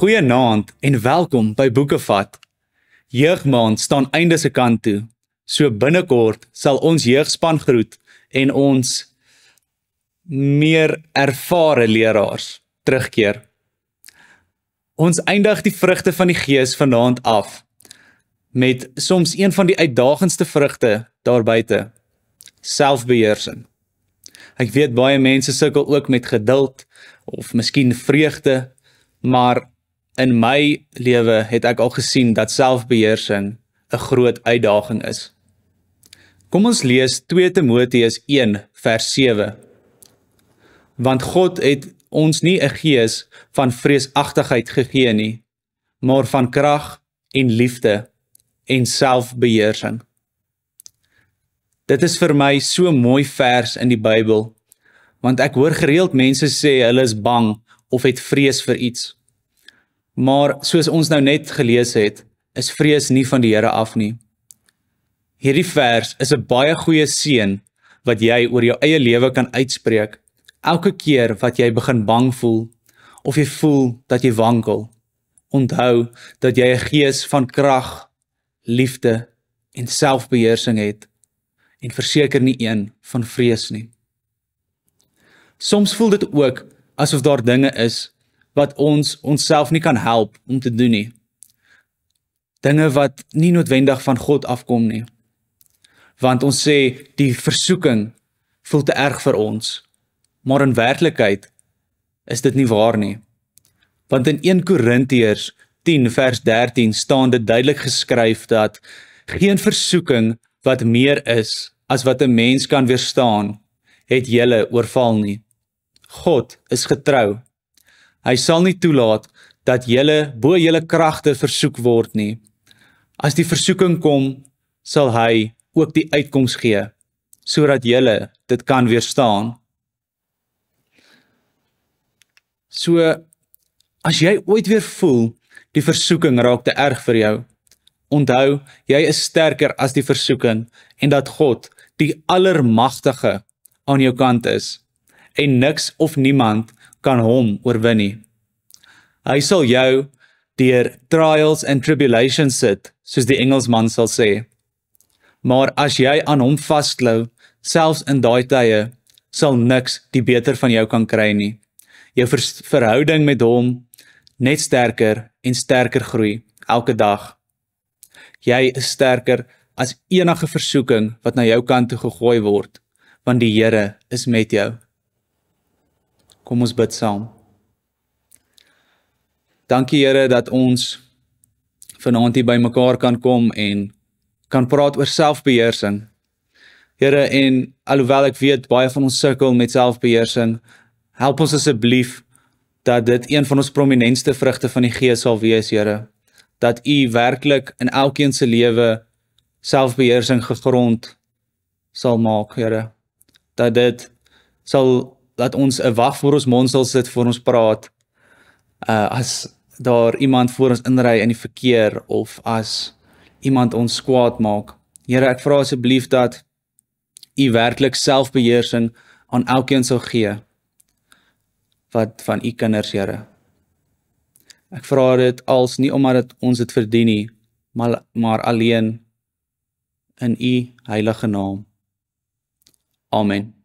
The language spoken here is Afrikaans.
Goeienaand en welkom by Boekevat. Jeugmaand staan einde se kant toe. So binnekort sal ons jeugspan groet en ons meer ervare leraars terugkeer. Ons eindig die vrugte van die Gees vanaand af met soms een van die uitdagendste vrugte daar buite, selfbeheersing. Ek weet baie mense sukkel ook met geduld of miskien vreugde, maar in my lewe het ek al gesien dat selfbeheersing 'n groot uitdaging is. Kom ons lees 2 Timoteus 1 vers 7. Want God het ons nie 'n gees van vreesagtigheid gegee nie, maar van krag en liefde en selfbeheersing. Dit is vir my so mooi vers in die Bybel, want ek hoor gereeld mense sê hulle is bang of het vrees vir iets. Maar soos ons nou net gelees het, is vrees nie van die Here af nie. Hierdie vers is 'n baie goeie seën wat jy oor jou eie lewe kan uitspreek, elke keer wat jy begin bang voel, of jy voel dat jy wankel. Onthou dat jy 'n gees van krag, liefde en selfbeheersing het, en verseker nie een van vrees nie. Soms voel dit ook asof daar dinge is wat ons onsself nie kan help om te doen nie. Dinge wat nie noodwendig van God afkom nie. Want ons sê die versoeking voel te erg vir ons, maar in werklikheid is dit nie waar nie. Want in 1 Korintiërs 10 vers 13 staan dit duidelik geskryf dat geen versoeking wat meer is as wat 'n mens kan weerstaan, het julle oorval nie. God is getrou. Hy sal nie toelaat dat julle bo julle kragte versoek word nie. As die versoeking kom, sal hy ook die uitkoms gee, sodat julle dit kan weerstaan. So, as jy ooit weer voel, die versoeking raak te erg vir jou, onthou, jy is sterker as die versoeking, en dat God, die Allermagtige, aan jou kant is, en niks of niemand kan hom oorwin nie. Hy sal jou deur trials and tribulations sit, soos die Engelsman sal sê. Maar as jy aan hom vasklou, selfs in daai tye, sal niks die beter van jou kan kry nie. Jou verhouding met hom net sterker en sterker groei, elke dag. Jy is sterker as enige versoeking wat na jou kant toe gegooi word, want die Here is met jou. Kom ons bid saam. Dankie Here dat ons vanaand hier by mekaar kan kom en kan praat oor selfbeheersing. Here, en alhoewel ek weet baie van ons sukkel met selfbeheersing, help ons asseblief dat dit een van ons prominentste vrugte van die Gees sal wees, Here. Dat U werklik in elkeen se lewe selfbeheersing gegrond sal maak, Here. Dat ons 'n wag voor ons mond sal sit voor ons praat, as daar iemand voor ons inry in die verkeer, of as iemand ons kwaad maak. Here, ek vra asseblief dat U werklik selfbeheersing aan elkeen sal gee, wat van U kinders, Here. Ek vra dit als nie omdat ons dit verdien nie, maar alleen in U heilige naam. Amen.